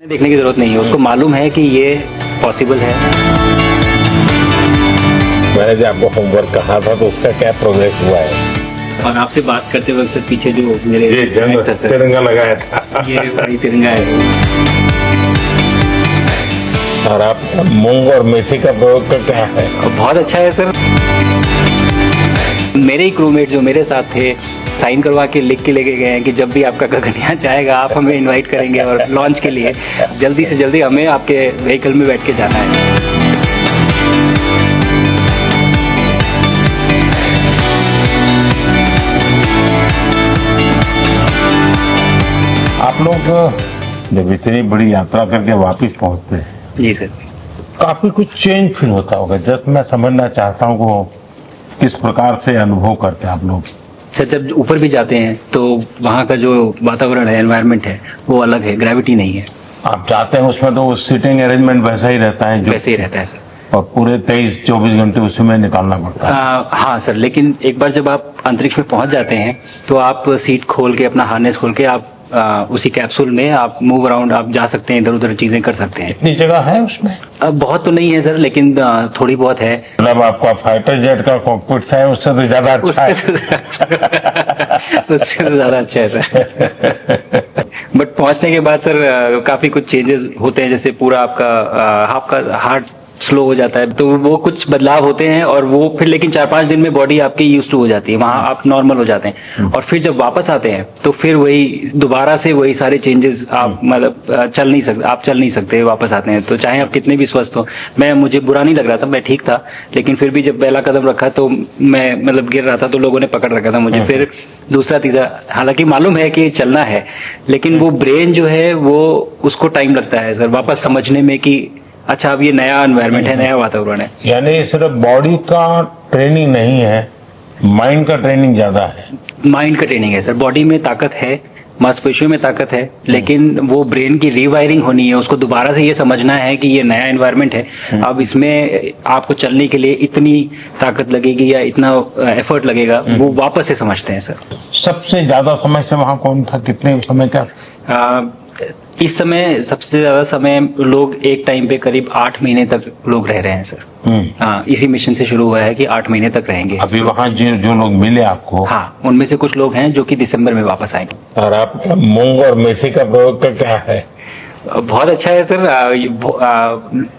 देखने की जरूरत नहीं है, उसको मालूम है कि ये पॉसिबल है। मैंने जो आपको होमवर्क कहा था तो उसका क्या प्रोग्रेस हुआ है? और आपसे बात करते वक्त सर पीछे जो मेरे ये जंग था सर, तिरंगा लगाया था ये वही तिरंगा है। और आप मूंग और मेथी का प्रयोग करके है। और बहुत अच्छा है सर। मेरे ही क्रूमेट जो मेरे साथ थे साइन करवा के लिख के लेके गए हैं कि जब भी आपका गगनयान जाएगा आप हमें इनवाइट करेंगे और लॉन्च के लिए जल्दी से जल्दी हमें आपके व्हीकल में बैठ के जाना है। आप लोग जब इतनी बड़ी यात्रा करके वापस पहुंचते हैं जी सर। काफी कुछ चेंज फील होता होगा। जस्ट मैं समझना चाहता हूँ वो किस प्रकार से अनुभव करते हैं आप लोग। सर जब ऊपर भी जाते हैं तो वहाँ का जो वातावरण है, एनवायरनमेंट है, वो अलग है, ग्रेविटी नहीं है। आप जाते हैं उसमें तो सीटिंग अरेंजमेंट वैसा ही रहता है जो वैसे ही रहता है सर। और पूरे 23-24 घंटे उसी में निकालना पड़ता है। हाँ सर, लेकिन एक बार जब आप अंतरिक्ष में पहुंच जाते हैं तो आप सीट खोल के अपना हार्नेस खोल के आप उसी कैप्सूल में आप मूव अराउंड आप जा सकते हैं, इधर उधर चीजें कर सकते हैं। इतनी जगह है उसमें? बहुत तो नहीं है सर, लेकिन थोड़ी बहुत है। मतलब आपका फाइटर जेट का कॉकपिट है उससे तो ज्यादा अच्छा है। उससे तो ज्यादा अच्छा है सर। बट पहुंचने के बाद सर काफी कुछ चेंजेस होते हैं, जैसे पूरा आपका हार्ट स्लो हो जाता है, तो वो कुछ बदलाव होते हैं और वो फिर लेकिन 4-5 दिन में बॉडी आपकी यूज टू हो जाती है, वहां आप नॉर्मल हो जाते हैं। और फिर जब वापस आते हैं तो फिर वही दोबारा से वही सारे चेंजेस आप मतलब चल नहीं सकते वापस आते हैं तो चाहे आप कितने भी स्वस्थ हो। मुझे बुरा नहीं लग रहा था, मैं ठीक था, लेकिन फिर भी जब पहला कदम रखा तो मैं मतलब गिर रहा था तो लोगों ने पकड़ रखा था मुझे। फिर दूसरा तीसरा, हालांकि मालूम है कि चलना है, लेकिन वो ब्रेन जो है वो उसको टाइम लगता है सर वापस समझने में कि अच्छा अब ये नया एनवायरनमेंट है, नया वातावरण है। यानी सिर्फ बॉडी का ट्रेनिंग नहीं है, माइंड का ट्रेनिंग ज्यादा है। माइंड का ट्रेनिंग है सर। बॉडी में ताकत है, मांसपेशियों में ताकत है, लेकिन वो ब्रेन की रीवायरिंग होनी है, उसको दोबारा से ये समझना है कि ये नया एनवायरनमेंट है। अब इसमें आपको चलने के लिए इतनी ताकत लगेगी या इतना एफर्ट लगेगा, वो वापस से समझते हैं सर। सबसे ज्यादा समय से वहां कौन था, कितने समय का? इस समय सबसे ज्यादा समय लोग एक टाइम पे करीब 8 महीने तक लोग रह रहे हैं सर। हाँ, इसी मिशन से शुरू हुआ है कि 8 महीने तक रहेंगे। अभी वहाँ जो लोग मिले आपको? हाँ, उनमें से कुछ लोग हैं जो कि दिसंबर में वापस आएंगे। और आप मूंग और मेथी का प्रयोग का क्या है? बहुत अच्छा है सर।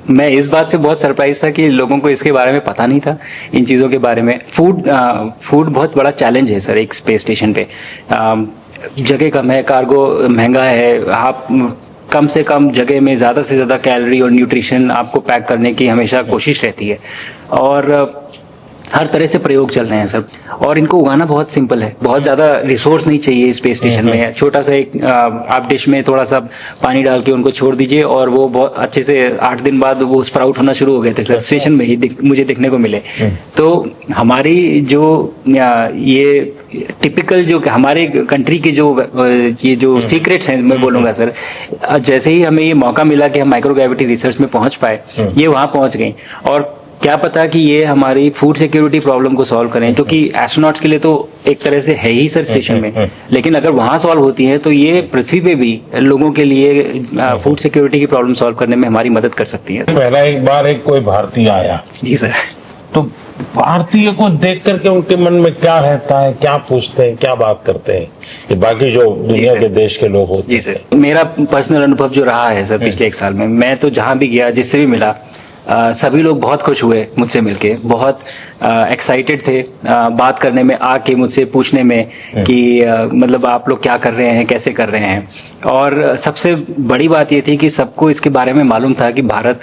मैं इस बात से बहुत सरप्राइज था कि लोगों को इसके बारे में पता नहीं था, इन चीज़ों के बारे में। फूड बहुत बड़ा चैलेंज है सर एक स्पेस स्टेशन पे। जगह कम है, कार्गो महंगा है, आप कम से कम जगह में ज़्यादा से ज़्यादा कैलोरी और न्यूट्रिशन आपको पैक करने की हमेशा कोशिश रहती है। और हर तरह से प्रयोग चल रहे हैं सर, और इनको उगाना बहुत सिंपल है, बहुत ज़्यादा रिसोर्स नहीं चाहिए स्पेस स्टेशन में। छोटा सा एक आप डिश में थोड़ा सा पानी डाल के उनको छोड़ दीजिए और वो बहुत अच्छे से 8 दिन बाद वो स्प्राउट होना शुरू हो गए थे सर, स्टेशन में ही मुझे देखने को मिले। तो हमारी जो ये टिपिकल जो हमारे कंट्री के जो ये जो सीक्रेट्स हैं मैं बोलूँगा सर, जैसे ही हमें ये मौका मिला कि हम माइक्रोग्रेविटी रिसर्च में पहुँच पाए, ये वहाँ पहुँच गई। और क्या पता कि ये हमारी फूड सिक्योरिटी प्रॉब्लम को सॉल्व करें, जो कि एस्ट्रोनॉट्स के लिए तो एक तरह से है ही सर स्टेशन में, लेकिन अगर वहाँ सॉल्व होती है तो ये पृथ्वी पे भी लोगों के लिए फूड सिक्योरिटी की प्रॉब्लम सॉल्व करने में हमारी मदद कर सकती है। पहला एक बार कोई भारतीय आया जी सर, तो भारतीय को देख करके उनके मन में क्या रहता है, क्या पूछते हैं, क्या बात करते हैं, ये बाकी जो दुनिया के देश के लोग होते हैं? जी सर, मेरा पर्सनल अनुभव जो रहा है सर पिछले 1 साल में, मैं तो जहाँ भी गया, जिससे भी मिला, सभी लोग बहुत खुश हुए मुझसे मिलके, बहुत एक्साइटेड थे बात करने में, आके मुझसे पूछने में कि मतलब आप लोग क्या कर रहे हैं, कैसे कर रहे हैं। और सबसे बड़ी बात ये थी कि सबको इसके बारे में मालूम था कि भारत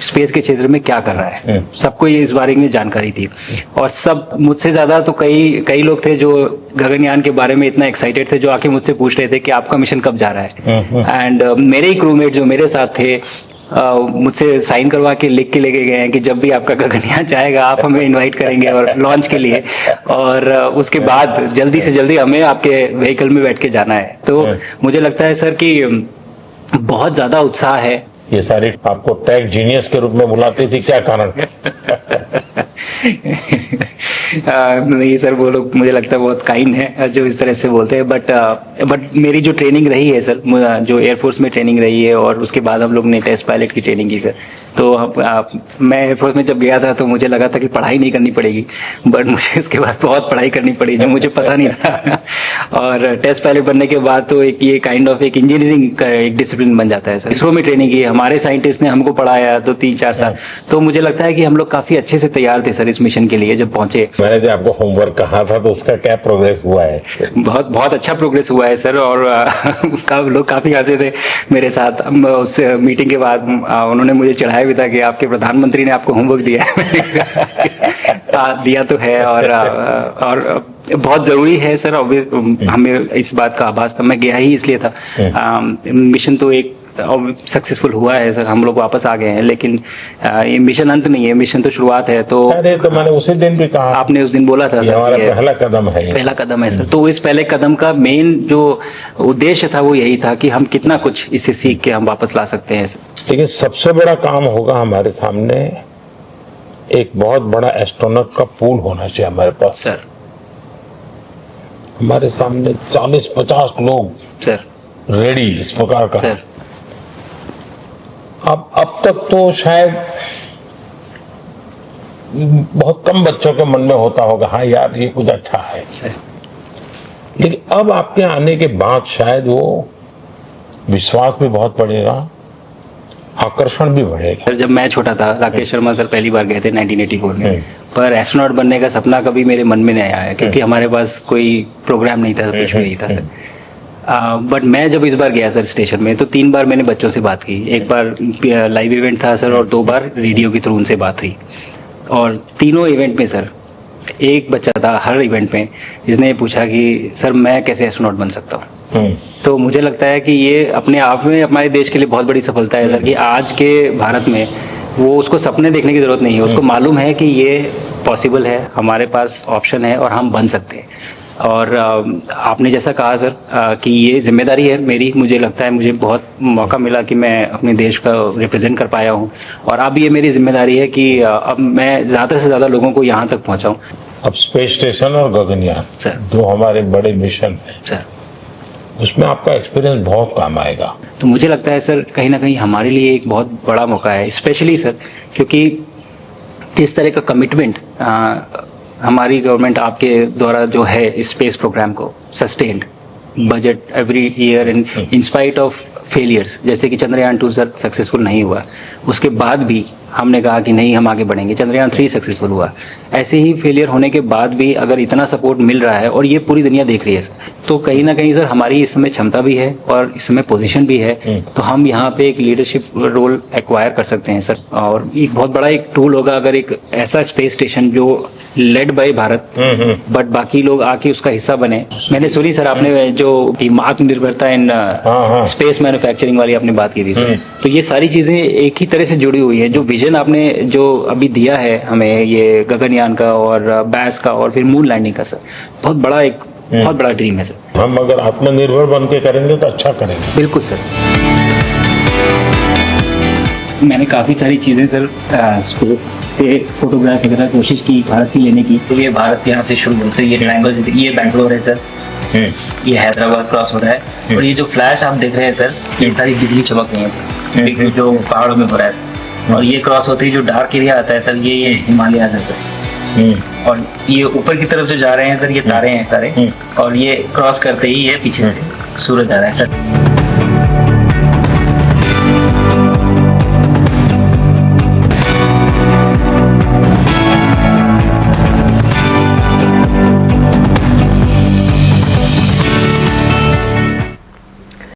स्पेस के क्षेत्र में क्या कर रहा है, सबको ये इस बारे में जानकारी थी। और सब मुझसे ज़्यादा तो कई लोग थे जो गगनयान के बारे में इतना एक्साइटेड थे, जो आके मुझसे पूछ रहे थे कि आपका मिशन कब जा रहा है। एंड मेरे ही क्रूमेट जो मेरे साथ थे मुझसे साइन करवा के लिख के लेके गए हैं कि जब भी आपका गगनयान जाएगा आप हमें इनवाइट करेंगे और लॉन्च के लिए, और उसके बाद जल्दी से जल्दी हमें आपके व्हीकल में बैठ के जाना है। तो मुझे लगता है सर कि बहुत ज़्यादा उत्साह है। ये सारी आपको टेक जीनियस के रूप में बुलाती थी, क्या कारण? नहीं सर, वो लोग मुझे लगता है बहुत काइंड है जो इस तरह से बोलते हैं, बट मेरी जो ट्रेनिंग रही है सर, जो एयरफोर्स में ट्रेनिंग रही है और उसके बाद हम लोग ने टेस्ट पायलट की ट्रेनिंग की सर। तो मैं एयरफोर्स में जब गया था तो मुझे लगा था कि पढ़ाई नहीं करनी पड़ेगी, बट मुझे इसके बाद बहुत पढ़ाई करनी पड़ी जो मुझे पता नहीं था। और टेस्ट पायलट बनने के बाद तो एक ये काइंड ऑफ एक इंजीनियरिंग का एक डिसिप्लिन बन जाता है सर। इसरो में ट्रेनिंग की, हमारे साइंटिस्ट ने हमको पढ़ाया तो 3-4 साल, तो मुझे लगता है कि हम लोग काफी अच्छे से तैयार थे सर इस मिशन के लिए जब पहुंचे। मैंने जो आपको होमवर्क कहा था तो उसका क्या प्रोग्रेस हुआ है? बहुत बहुत अच्छा प्रोग्रेस हुआ है सर, और लोग काफी हंसे थे मेरे साथ। उस मीटिंग के बाद उन्होंने मुझे चढ़ाया भी था कि आपके प्रधानमंत्री ने आपको होमवर्क दिया है। दिया तो है, और बहुत जरूरी है सर। हमें इस बात का आभास था, मैं गया ही इसलिए था। मिशन तो एक सक्सेसफुल हुआ है सर, हम लोग वापस आ गए हैं, लेकिन ये मिशन अंत नहीं है, मिशन तो शुरुआत है। तो अरे तो मैंने उसी दिन भी कहा, आपने उस दिन बोला था सर, हमारा पहला कदम है, पहला कदम है सर। तो इस पहले कदम का मेन जो उद्देश्य था वो यही था कि हम कितना कुछ इससे सीख के हम वापस ला सकते हैं सर। लेकिन सबसे बड़ा काम होगा हमारे सामने, एक बहुत बड़ा एस्ट्रोनॉट का पूल होना चाहिए हमारे पास सर। हमारे सामने 40-50 लोग सर रेडी इस प्रकार का। सर अब तक तो शायद बहुत कम बच्चों के मन में होता होगा, हाँ यार ये कुछ अच्छा है, सर। लेकिन अब आपके आने के बाद शायद वो विश्वास भी बहुत बढ़ेगा, आकर्षण भी बढ़ेगा। सर जब मैं छोटा था, राकेश शर्मा सर पहली बार गए थे 1984 में, पर एस्ट्रोनॉट बनने का सपना कभी मेरे मन में नहीं आया, क्योंकि हमारे पास कोई प्रोग्राम नहीं था, कुछ भी नहीं था सर। बट मैं जब इस बार गया सर स्टेशन में, तो 3 बार मैंने बच्चों से बात की। एक बार लाइव इवेंट था सर, और 2 बार रेडियो के थ्रू उनसे बात हुई। और तीनों इवेंट में सर एक बच्चा था हर इवेंट में जिसने पूछा कि सर मैं कैसे एस्ट्रोनॉट बन सकता हूँ। तो मुझे लगता है कि ये अपने आप में हमारे देश के लिए बहुत बड़ी सफलता है सर, कि आज के भारत में वो उसको सपने देखने की जरूरत नहीं है, उसको मालूम है कि ये पॉसिबल है, हमारे पास ऑप्शन है और हम बन सकते हैं। और आपने जैसा कहा सर कि ये जिम्मेदारी है मेरी, मुझे लगता है मुझे बहुत मौका मिला कि मैं अपने देश का रिप्रेजेंट कर पाया हूँ, और अब ये मेरी जिम्मेदारी है कि अब मैं ज़्यादा से ज़्यादा लोगों को यहाँ तक पहुँचाऊँ। अब स्पेस स्टेशन और गगनयान सर, 2 हमारे बड़े मिशन हैं सर, उसमें आपका एक्सपीरियंस बहुत काम आएगा। तो मुझे लगता है सर कहीं ना कहीं हमारे लिए एक बहुत बड़ा मौका है, स्पेशली सर क्योंकि जिस तरह का कमिटमेंट हमारी गवर्नमेंट आपके द्वारा जो है स्पेस प्रोग्राम को sustained budget every year in spite of failures, जैसे कि चंद्रयान 2 सर सक्सेसफुल नहीं हुआ, उसके बाद भी हमने कहा कि नहीं हम आगे बढ़ेंगे, चंद्रयान 3 सक्सेसफुल हुआ। ऐसे ही फेलियर होने के बाद भी अगर इतना सपोर्ट मिल रहा है और ये पूरी दुनिया देख रही है सर, तो कहीं ना कहीं सर हमारी इस समय क्षमता भी है और इस समय पोजीशन भी है, तो हम यहाँ पे एक लीडरशिप रोल एक्वायर कर सकते हैं सर। और एक बहुत बड़ा एक टूल होगा अगर एक ऐसा स्पेस स्टेशन जो लेड बाय भारत बट बाकी लोग आके उसका हिस्सा बने। मैंने सुनी सर आपने जो आत्मनिर्भरता इन स्पेस मैन्युफैक्चरिंग वाली आपने बात की थी सर, तो ये सारी चीजें एक ही तरह से जुड़ी हुई है। जो विजन आपने जो अभी दिया है हमें ये गगनयान का और बैस का और फिर मून लैंडिंग का सर, बहुत बड़ा ड्रीम है सर। हम अगर आत्मनिर्भर बन के करेंगे तो अच्छा करेंगे। बिल्कुल सर। मैंने काफ़ी सारी चीज़ें सर स्पेस से फोटोग्राफ वगैरह कोशिश की भारत की लेने की। तो ये भारत यहाँ से शुरू से ये ट्रायंगल, ये बैंगलोर है सर, ये हैदराबाद क्रॉस हो रहा है, और ये जो फ्लैश आप देख रहे हैं सर ये सारी बिजली चमक रही है सर, बिजली जो पहाड़ों में हो रहा है सर, और ये क्रॉस होती है जो डार्क एरिया आता है सर, ये हिमालय आ जाता है, और ये ऊपर की तरफ जो जा रहे हैं सर ये तारे हैं सारे, और ये क्रॉस करते ही ये पीछे से सूरज आ रहा है सर।